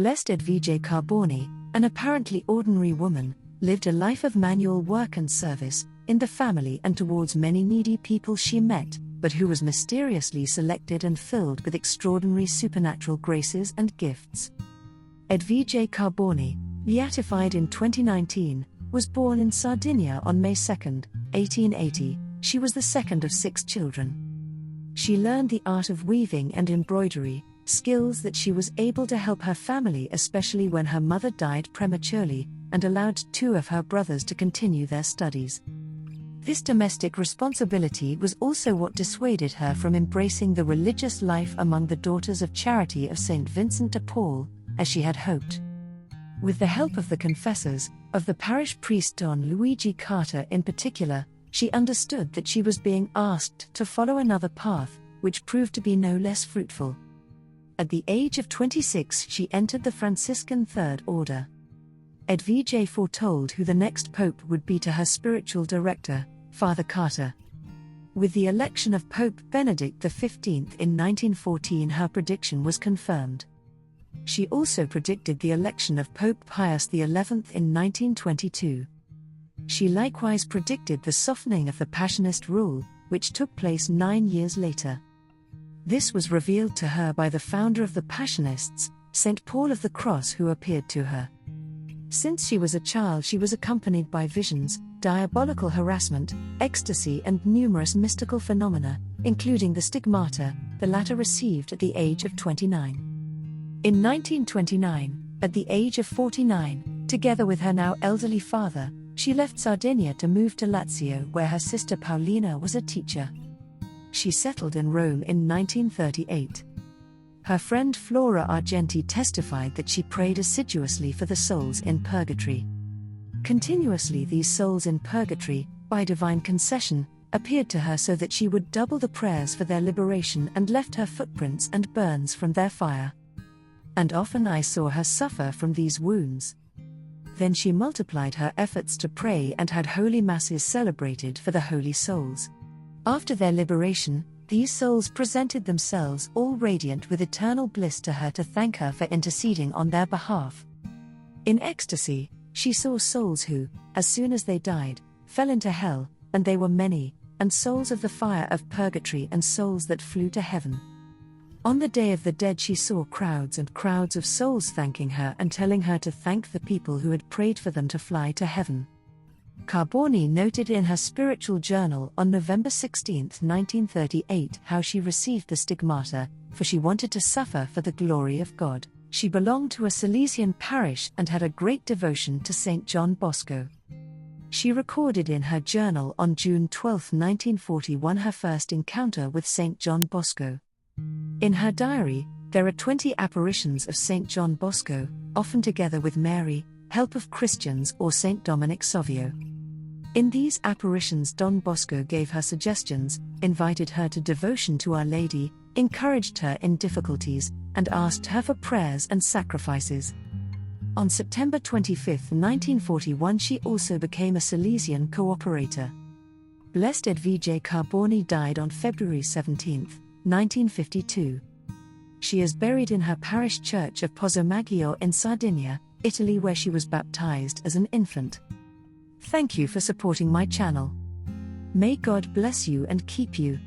Blessed Edvige Carboni, an apparently ordinary woman, lived a life of manual work and service, in the family and towards many needy people she met, but who was mysteriously selected and filled with extraordinary supernatural graces and gifts. Edvige Carboni, beatified in 2019, was born in Sardinia on May 2, 1880. She was the second of 6 children. She learned the art of weaving and embroidery, skills that she was able to help her family, especially when her mother died prematurely, and allowed 2 of her brothers to continue their studies. This domestic responsibility was also what dissuaded her from embracing the religious life among the Daughters of Charity of Saint Vincent de Paul, as she had hoped. With the help of the confessors, of the parish priest Don Luigi Carter in particular, she understood that she was being asked to follow another path, which proved to be no less fruitful. At the age of 26 she entered the Franciscan Third Order. Edvige foretold who the next pope would be to her spiritual director, Father Carter. With the election of Pope Benedict XV in 1914, her prediction was confirmed. She also predicted the election of Pope Pius XI in 1922. She likewise predicted the softening of the Passionist rule, which took place 9 years later. This was revealed to her by the founder of the Passionists, St. Paul of the Cross, who appeared to her. Since she was a child, she was accompanied by visions, diabolical harassment, ecstasy, and numerous mystical phenomena, including the stigmata, the latter received at the age of 29. In 1929, at the age of 49, together with her now elderly father, she left Sardinia to move to Lazio, where her sister Paolina was a teacher. She settled in Rome in 1938. Her friend Flora Argenti testified that she prayed assiduously for the souls in purgatory. Continuously these souls in purgatory, by divine concession, appeared to her so that she would double the prayers for their liberation and left her footprints and burns from their fire. And often I saw her suffer from these wounds. Then she multiplied her efforts to pray and had holy masses celebrated for the holy souls. After their liberation, these souls presented themselves all radiant with eternal bliss to her to thank her for interceding on their behalf. In ecstasy, she saw souls who, as soon as they died, fell into hell, and they were many, and souls of the fire of purgatory and souls that flew to heaven. On the Day of the Dead she saw crowds and crowds of souls thanking her and telling her to thank the people who had prayed for them to fly to heaven. Carboni noted in her spiritual journal on November 16, 1938, how she received the stigmata, for she wanted to suffer for the glory of God. She belonged to a Salesian parish and had a great devotion to Saint John Bosco. She recorded in her journal on June 12, 1941, her first encounter with Saint John Bosco. In her diary, there are 20 apparitions of Saint John Bosco, often together with Mary, Help of Christians, or Saint Dominic Savio. In these apparitions Don Bosco gave her suggestions, invited her to devotion to Our Lady, encouraged her in difficulties, and asked her for prayers and sacrifices. On September 25, 1941 she also became a Salesian cooperator. Blessed Edvige Carboni died on February 17, 1952. She is buried in her parish church of Pozzomaglio in Sardinia, Italy, where she was baptized as an infant. Thank you for supporting my channel. May God bless you and keep you.